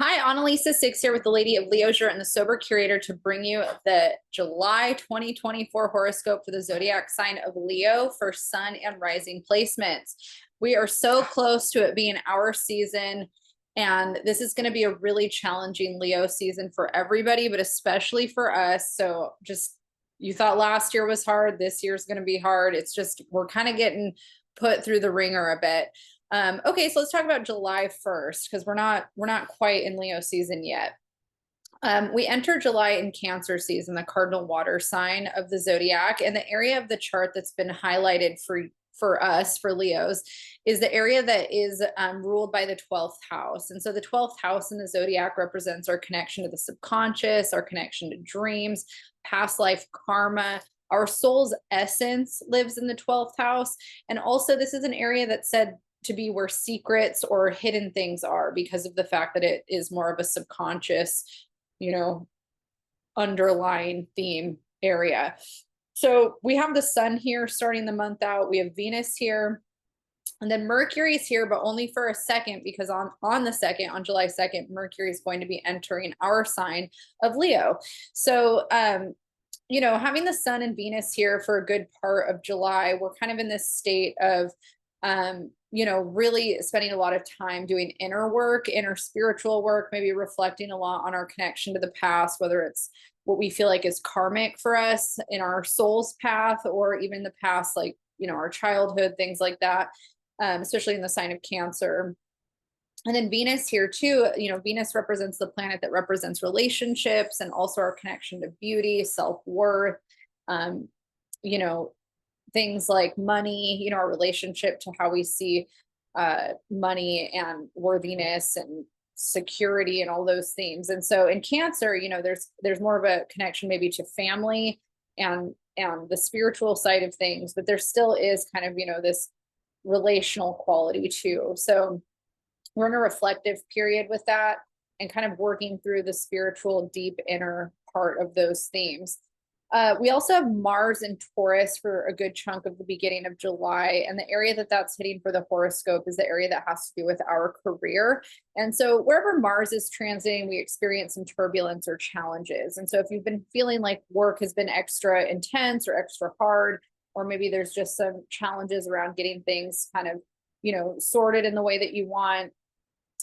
Hi, Analisa Six here with the Lady of Leisure and the Sober Curator to bring you the July 2024 horoscope for the zodiac sign of Leo for sun and rising placements. We are so close to it being our season, and this is going to be a really challenging Leo season for everybody, but especially for us. So just you thought last year was hard, this year's going to be hard. It's just we're kind of getting put through the ringer a bit. Okay, so let's talk about July 1st because we're not quite in Leo season yet. We enter July in Cancer season, the cardinal water sign of the zodiac, and the area of the chart that's been highlighted for us, for Leos, is the area that is ruled by the 12th house. And so the 12th house in the zodiac represents our connection to the subconscious, our connection to dreams, past life karma. Our soul's essence lives in the 12th house. And also, this is an area that's said to be where secrets or hidden things are because of the fact that it is more of a subconscious, you know, underlying theme area. So we have the sun here starting the month out. We have Venus here. And then Mercury's here, but only for a second, because on the second, on July 2nd, Mercury is going to be entering our sign of Leo. So having the sun and Venus here for a good part of July, we're kind of in this state of really spending a lot of time doing inner work, inner spiritual work, maybe reflecting a lot on our connection to the past, whether it's what we feel like is karmic for us in our soul's path, or even the past, like, our childhood, things like that, especially in the sign of Cancer. And then Venus here too, Venus represents the planet that represents relationships and also our connection to beauty, self-worth, things like money, our relationship to how we see money and worthiness and security and all those things. And so in Cancer, there's more of a connection maybe to family and the spiritual side of things, but there still is kind of, this relational quality too. So we're in a reflective period with that and kind of working through the spiritual, deep inner part of those themes. We also have Mars in Taurus for a good chunk of the beginning of July. And the area that's hitting for the horoscope is the area that has to do with our career. And so wherever Mars is transiting, we experience some turbulence or challenges. And so if you've been feeling like work has been extra intense or extra hard, or maybe there's just some challenges around getting things kind of, sorted in the way that you want,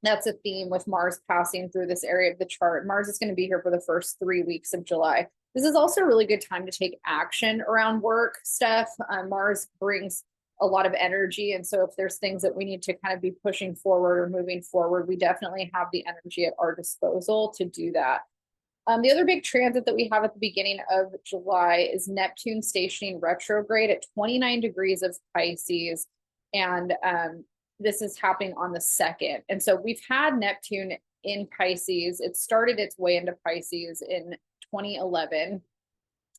that's a theme with Mars passing through this area of the chart. Mars is going to be here for the first 3 weeks of July. This is also a really good time to take action around work stuff. Mars brings a lot of energy. And so if there's things that we need to kind of be pushing forward or moving forward, we definitely have the energy at our disposal to do that. The other big transit that we have at the beginning of July is Neptune stationing retrograde at 29 degrees of Pisces. And this is happening on the 2nd. And so we've had Neptune in Pisces. It started its way into Pisces in 2011.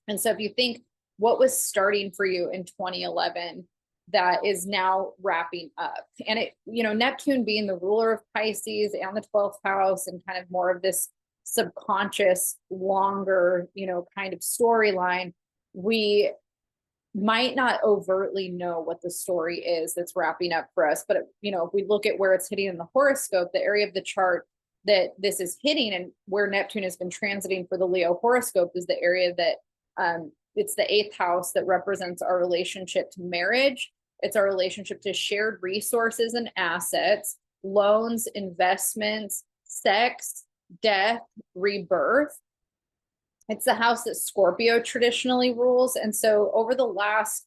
And so if you think what was starting for you in 2011, that is now wrapping up. And Neptune being the ruler of Pisces and the 12th house and kind of more of this subconscious, longer, kind of storyline, we might not overtly know what the story is that's wrapping up for us. But, if we look at where it's hitting in the horoscope, the area of the chart that this is hitting and where Neptune has been transiting for the Leo horoscope is the area that it's the 8th house that represents our relationship to marriage. It's our relationship to shared resources and assets, loans, investments, sex, death, rebirth. It's the house that Scorpio traditionally rules. And so over the last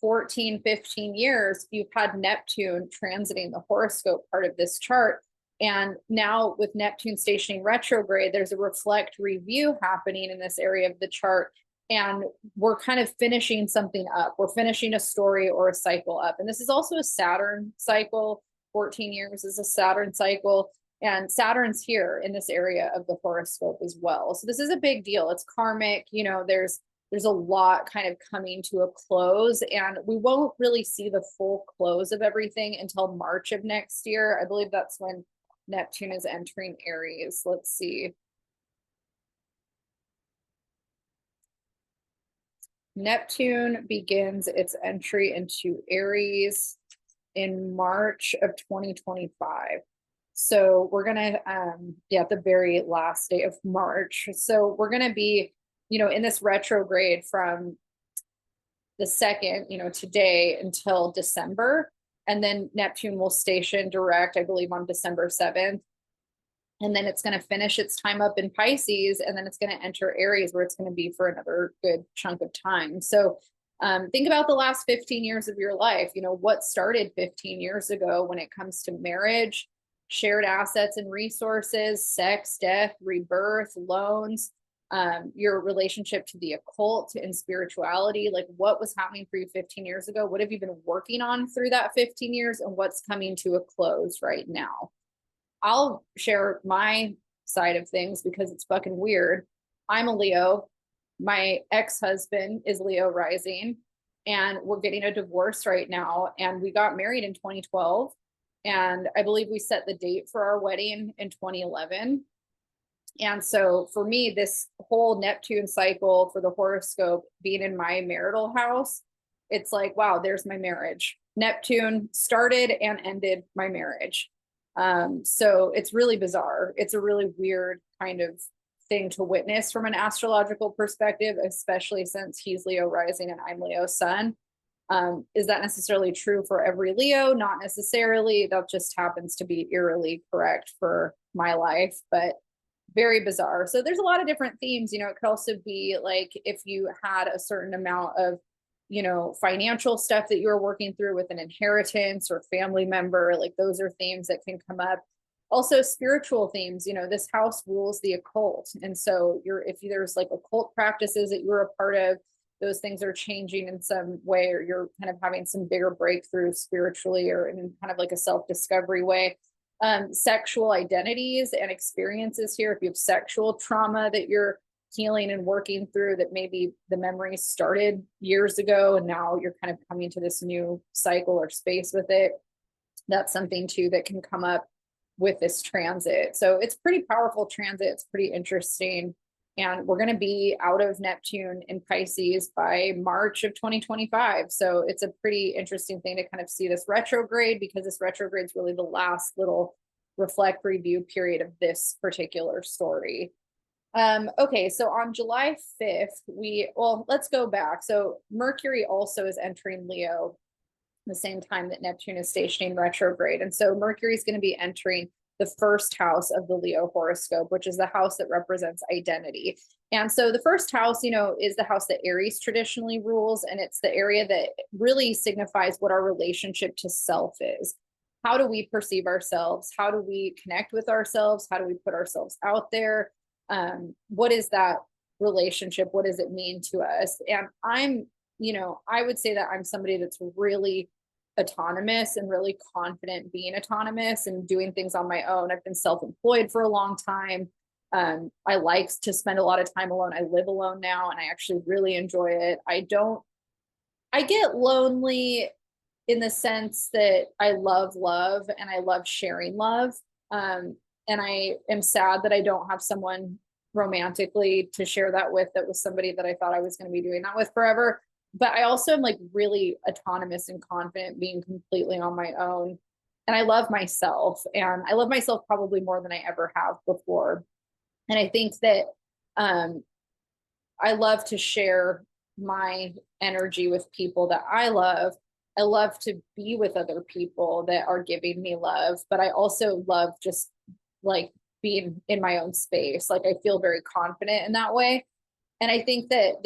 14, 15 years, you've had Neptune transiting the horoscope part of this chart. And now with Neptune stationing retrograde, there's a reflect review happening in this area of the chart. And we're kind of finishing something up. We're finishing a story or a cycle up. And this is also a Saturn cycle. 14 years is a Saturn cycle. And Saturn's here in this area of the horoscope as well. So this is a big deal. It's karmic. There's a lot kind of coming to a close, and we won't really see the full close of everything until March of next year. I believe that's when Neptune is entering Aries. Let's see. Neptune begins its entry into Aries in March of 2025. So we're gonna, at the very last day of March. So we're gonna be, in this retrograde from the second, today until December. And then Neptune will station direct, I believe, on December 7th. And then it's going to finish its time up in Pisces, and then it's going to enter Aries, where it's going to be for another good chunk of time. So think about the last 15 years of your life. What started 15 years ago when it comes to marriage, shared assets and resources, sex, death, rebirth, loans, your relationship to the occult and spirituality. Like, what was happening for you 15 years ago? What have you been working on through that 15 years, and what's coming to a close right now? I'll share my side of things because it's fucking weird. I'm a Leo. My ex-husband is Leo rising, and we're getting a divorce right now. And we got married in 2012. And I believe we set the date for our wedding in 2011. And so for me, this whole Neptune cycle for the horoscope being in my marital house, it's like, wow, there's my marriage. Neptune started and ended my marriage. So it's really bizarre. It's a really weird kind of thing to witness from an astrological perspective, especially since he's Leo rising and I'm Leo sun. Is that necessarily true for every Leo? Not necessarily. That just happens to be eerily correct for my life, but very bizarre. So there's a lot of different themes. It could also be like if you had a certain amount of financial stuff that you're working through with an inheritance or family member, like those are themes that can come up. Also spiritual themes, this house rules the occult. And so if there's like occult practices that you're a part of, those things are changing in some way, or you're kind of having some bigger breakthroughs spiritually or in kind of like a self-discovery way. Sexual identities and experiences here. If you have sexual trauma that you're healing and working through, that maybe the memories started years ago and now you're kind of coming to this new cycle or space with it, that's something too that can come up with this transit. So it's pretty powerful transit. It's pretty interesting. And we're going to be out of Neptune in Pisces by March of 2025. So it's a pretty interesting thing to kind of see this retrograde, because this retrograde is really the last little reflect review period of this particular story. Okay, so on July 5th, let's go back. So Mercury also is entering Leo the same time that Neptune is stationing retrograde. And so Mercury is going to be entering the first house of the Leo horoscope, which is the house that represents identity. And so the first house, is the house that Aries traditionally rules. And it's the area that really signifies what our relationship to self is. How do we perceive ourselves? How do we connect with ourselves? How do we put ourselves out there? What is that relationship? What does it mean to us? And I would say that I'm somebody that's really autonomous and really confident being autonomous and doing things on my own. I've been self-employed for a long time. I like to spend a lot of time alone. I live alone now and I actually really enjoy it. I get lonely in the sense that I love love and I love sharing love. And I am sad that I don't have someone romantically to share that with, that was somebody that I thought I was going to be doing that with forever. But I also am like really autonomous and confident being completely on my own. And I love myself, and I love myself probably more than I ever have before. And I think that I love to share my energy with people that I love. I love to be with other people that are giving me love, but I also love just like being in my own space. Like I feel very confident in that way. And I think that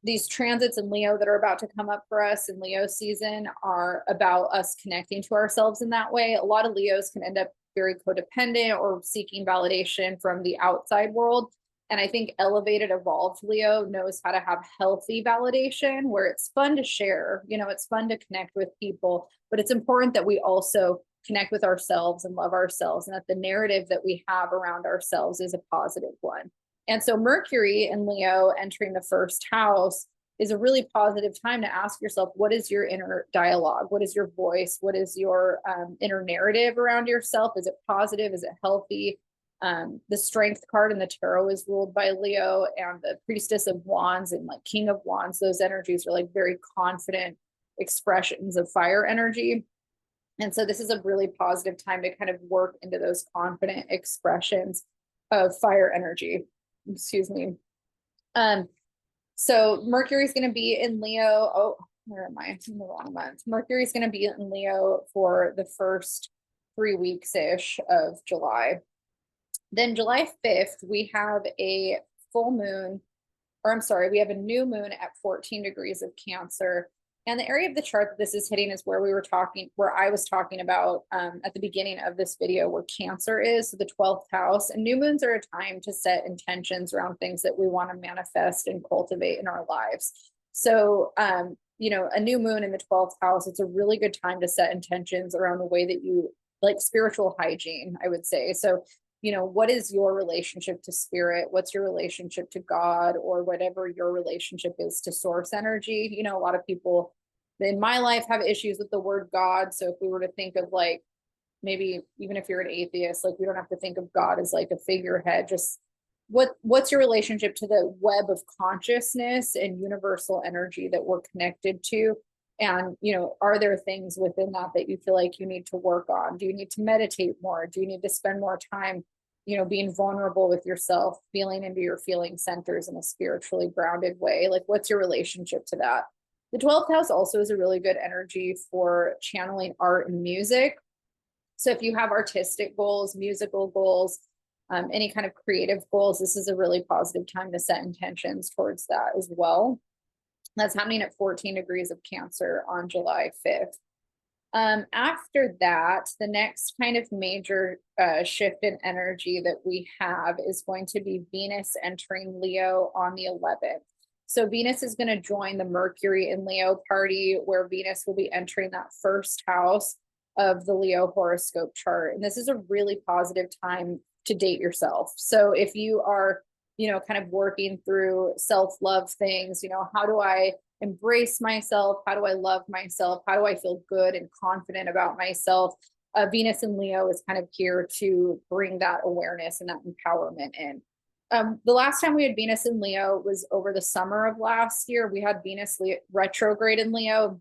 these transits in Leo that are about to come up for us in Leo season are about us connecting to ourselves in that way. A lot of Leos can end up very codependent or seeking validation from the outside world. And I think elevated, evolved Leo knows how to have healthy validation where it's fun to share, it's fun to connect with people, but it's important that we also connect with ourselves and love ourselves, and that the narrative that we have around ourselves is a positive one. And so Mercury in Leo entering the first house is a really positive time to ask yourself, what is your inner dialogue? What is your voice? What is your inner narrative around yourself? Is it positive? Is it healthy? The Strength card in the tarot is ruled by Leo, and the Priestess of Wands and like King of Wands, those energies are like very confident expressions of fire energy. And so this is a really positive time to kind of work into those confident expressions of fire energy. Excuse me. Um, so Mercury's going to be in Leo. Oh, where am I? I'm in the wrong month. Mercury's going to be in Leo for the first 3 weeks-ish of July. Then July 5th, we have a full moon, or I'm sorry, we have a new moon at 14 degrees of Cancer. And the area of the chart that this is hitting is where I was talking about at the beginning of this video, where Cancer is, so the 12th house. And new moons are a time to set intentions around things that we want to manifest and cultivate in our lives. So, a new moon in the 12th house, it's a really good time to set intentions around the way that you like spiritual hygiene, I would say. So, what is your relationship to spirit? What's your relationship to God, or whatever your relationship is to source energy? A lot of people in my life have issues with the word God. So if we were to think of like, maybe even if you're an atheist, like we don't have to think of God as like a figurehead, just what's your relationship to the web of consciousness and universal energy that we're connected to? And, are there things within that you feel like you need to work on? Do you need to meditate more? Do you need to spend more time, being vulnerable with yourself, feeling into your feeling centers in a spiritually grounded way? Like, what's your relationship to that? The 12th house also is a really good energy for channeling art and music. So if you have artistic goals, musical goals, any kind of creative goals, this is a really positive time to set intentions towards that as well. That's happening at 14 degrees of Cancer on July 5th. After that, the next kind of major shift in energy that we have is going to be Venus entering Leo on the 11th. So Venus is going to join the Mercury in Leo party, where Venus will be entering that first house of the Leo horoscope chart. And this is a really positive time to date yourself. So if you are, kind of working through self-love things, how do I embrace myself? How do I love myself? How do I feel good and confident about myself? Venus in Leo is kind of here to bring that awareness and that empowerment in. The last time we had Venus in Leo was over the summer of last year. We had Venus retrograde in Leo.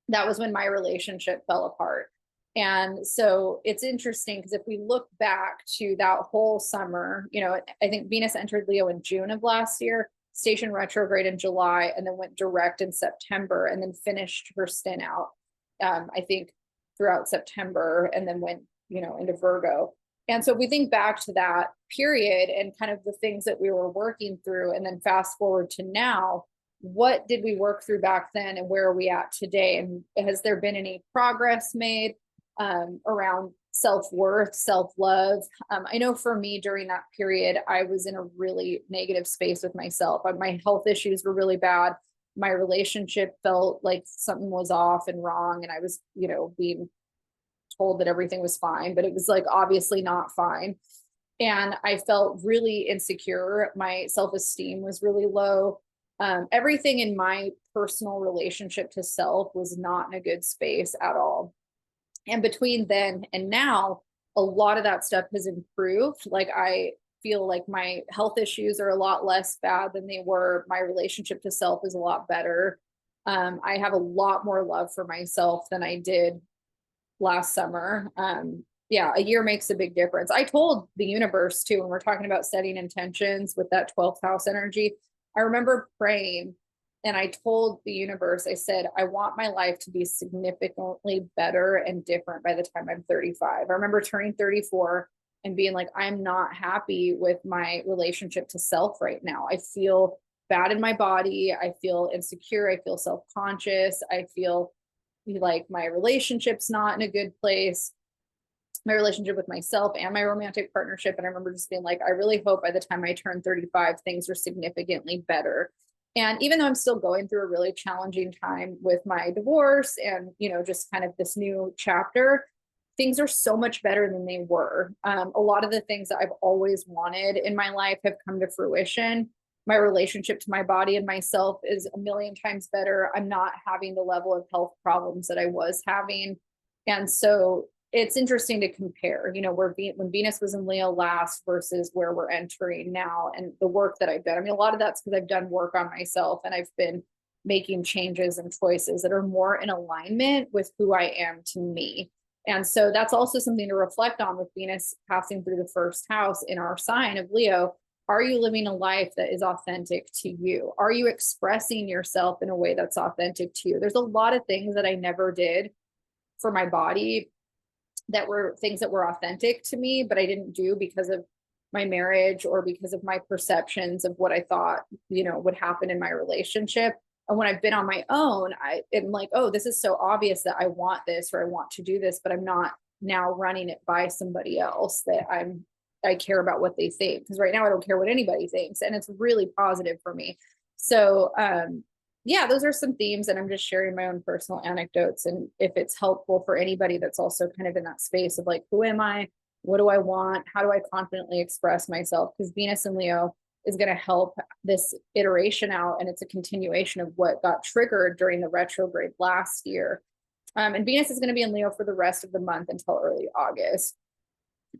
That was when my relationship fell apart. And so it's interesting because if we look back to that whole summer, I think Venus entered Leo in June of last year, station retrograde in July, and then went direct in September, and then finished her stint out, I think, throughout September, and then went, into Virgo. And so if we think back to that period and kind of the things that we were working through, and then fast forward to now, what did we work through back then and where are we at today? And has there been any progress made around self-worth, self-love? I know for me during that period, I was in a really negative space with myself. My health issues were really bad. My relationship felt like something was off and wrong. And I was, being told that everything was fine, but it was like obviously not fine. And I felt really insecure. My self-esteem was really low. Everything in my personal relationship to self was not in a good space at all. And between then and now, a lot of that stuff has improved. Like I feel like my health issues are a lot less bad than they were. My relationship to self is a lot better. I have a lot more love for myself than I did last summer. A year makes a big difference. I told the universe too, when we're talking about setting intentions with that 12th house energy, I remember praying and I told the universe, I said, I want my life to be significantly better and different by the time I'm 35. I remember turning 34 and being like, I'm not happy with my relationship to self right now. I feel bad in my body. I feel insecure. I feel self-conscious. I feel like my relationship's not in a good place, my relationship with myself and my romantic partnership. And I remember just being like, I really hope by the time I turn 35, things are significantly better. And even though I'm still going through a really challenging time with my divorce and, just kind of this new chapter, things are so much better than they were. A lot of the things that I've always wanted in my life have come to fruition. My relationship to my body and myself is a million times better. I'm not having the level of health problems that I was having. And so it's interesting to compare, when Venus was in Leo last versus where we're entering now and the work that I've done. I mean, a lot of that's because I've done work on myself and I've been making changes and choices that are more in alignment with who I am to me. And so that's also something to reflect on with Venus passing through the first house in our sign of Leo. Are you living a life that is authentic to you? Are you expressing yourself in a way that's authentic to you? There's a lot of things that I never did for my body that were things that were authentic to me, but I didn't do because of my marriage or because of my perceptions of what I thought, would happen in my relationship. And when I've been on my own, I am like, oh, this is so obvious that I want this or I want to do this, but I'm not now running it by somebody else that I care about what they think. Because right now I don't care what anybody thinks. And it's really positive for me. So yeah, those are some themes, and I'm just sharing my own personal anecdotes. And if it's helpful for anybody that's also kind of in that space of like, who am I? What do I want? How do I confidently express myself? Because Venus and Leo is going to help this iteration out. And it's a continuation of what got triggered during the retrograde last year. And Venus is going to be in Leo for the rest of the month until early August.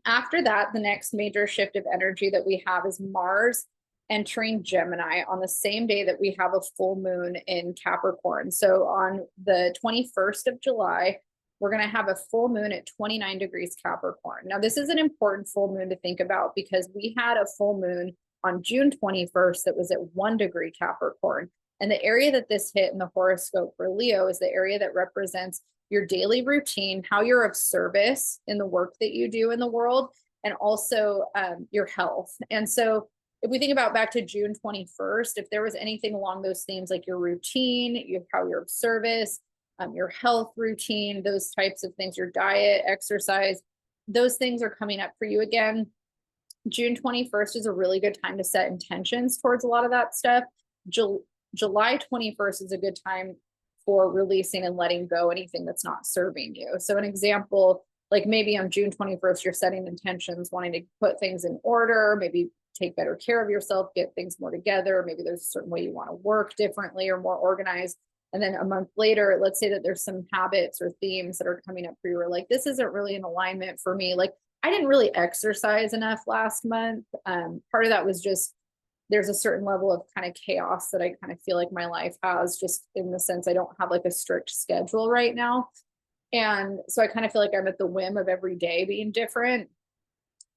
After that, the next major shift of energy that we have is Mars entering Gemini on the same day that we have a full moon in Capricorn. So on the 21st of July, we're going to have a full moon at 29 degrees Capricorn. Now, this is an important full moon to think about because we had a full moon on June 21st that was at 1 degree Capricorn. And the area that this hit in the horoscope for Leo is the area that represents your daily routine, how you're of service in the work that you do in the world, and also your health. And so if we think about back to June 21st, if there was anything along those themes, like your routine, how you're of service, your health routine, those types of things, your diet, exercise, those things are coming up for you again. June 21st is a really good time to set intentions towards a lot of that stuff. July 21st is a good time for releasing and letting go anything that's not serving you. So an example, like maybe on June 21st, you're setting intentions, wanting to put things in order, maybe take better care of yourself, get things more together. Maybe there's a certain way you want to work differently or more organized. And then a month later, let's say that there's some habits or themes that are coming up for you, or like, this isn't really in alignment for me. Like, I didn't really exercise enough last month. Part of that was just, there's a certain level of kind of chaos that I kind of feel like my life has, just in the sense I don't have like a strict schedule right now. And so I kind of feel like I'm at the whim of every day being different.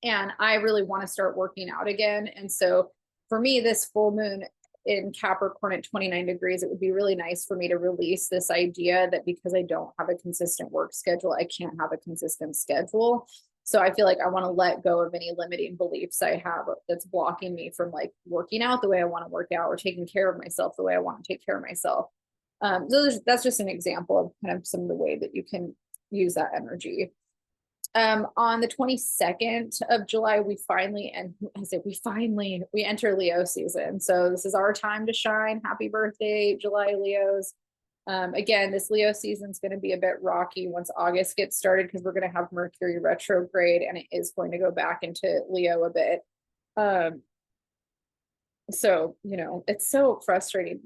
And I really want to start working out again. And so for me, this full moon in Capricorn at 29 degrees, it would be really nice for me to release this idea that because I don't have a consistent work schedule, I can't have a consistent schedule. So I feel like I want to let go of any limiting beliefs I have that's blocking me from like working out the way I want to work out or taking care of myself the way I want to take care of myself. So that's just an example of kind of some of the way that you can use that energy. On the 22nd of July, we enter Leo season. So this is our time to shine. Happy birthday, July Leos. Again, this Leo season is going to be a bit rocky once August gets started because we're going to have Mercury retrograde and it is going to go back into Leo a bit. So, it's so frustrating.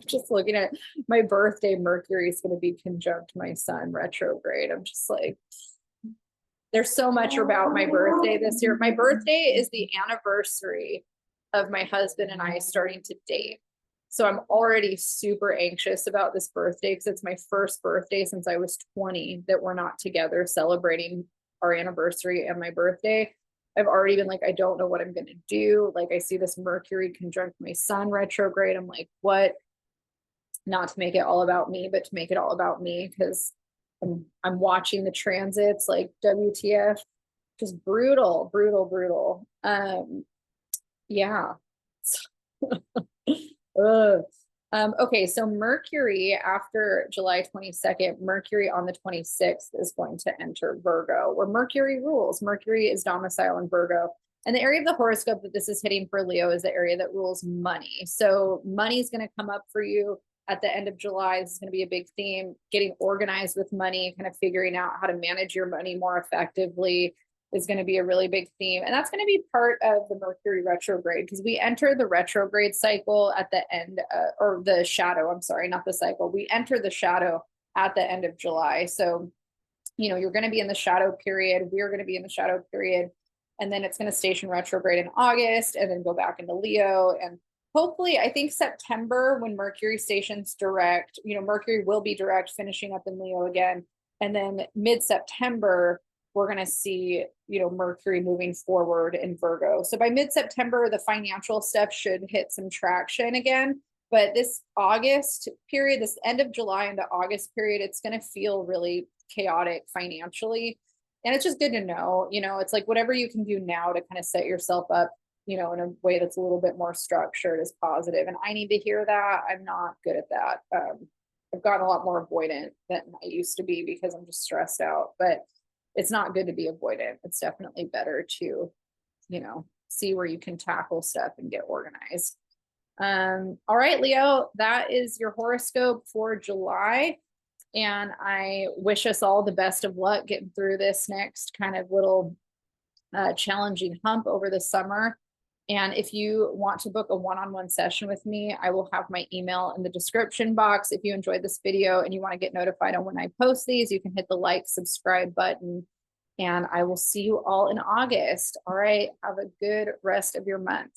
Just looking at my birthday, Mercury is going to be conjunct my sun retrograde. I'm just like, there's so much about my birthday this year. My birthday is the anniversary of my husband and I starting to date. So I'm already super anxious about this birthday because it's my first birthday since I was 20 that we're not together celebrating our anniversary and my birthday. I've already been like, I don't know what I'm going to do. Like, I see this Mercury conjunct my sun retrograde. I'm like, what? Not to make it all about me, but to make it all about me because I'm watching the transits, like WTF, just brutal. Yeah. Okay, so Mercury after July 22nd, Mercury on the 26th is going to enter Virgo, where Mercury rules. Mercury is domicile in Virgo. And the area of the horoscope that this is hitting for Leo is the area that rules money. So money is going to come up for you at the end of July. This is going to be a big theme, getting organized with money, kind of figuring out how to manage your money more effectively is going to be a really big theme. And that's going to be part of the Mercury retrograde because we enter the retrograde cycle at the end, or the shadow, I'm sorry, not the cycle. We enter the shadow at the end of July. So, you're going to be in the shadow period. We're going to be in the shadow period. And then it's going to station retrograde in August and then go back into Leo. And hopefully, I think September when Mercury stations direct, Mercury will be direct finishing up in Leo again. And then mid-September, we're going to see, Mercury moving forward in Virgo. So by mid-September, the financial stuff should hit some traction again. But this August period, this end of July into August period, it's going to feel really chaotic financially. And it's just good to know, it's like whatever you can do now to kind of set yourself up, in a way that's a little bit more structured is positive. And I need to hear that. I'm not good at that. I've gotten a lot more avoidant than I used to be because I'm just stressed out, but it's not good to be avoidant. It's definitely better to, see where you can tackle stuff and get organized. All right, Leo, that is your horoscope for July. And I wish us all the best of luck getting through this next kind of little challenging hump over the summer. And if you want to book a one-on-one session with me, I will have my email in the description box. If you enjoyed this video and you want to get notified on when I post these, you can hit the like, subscribe button, and I will see you all in August. All right. Have a good rest of your month.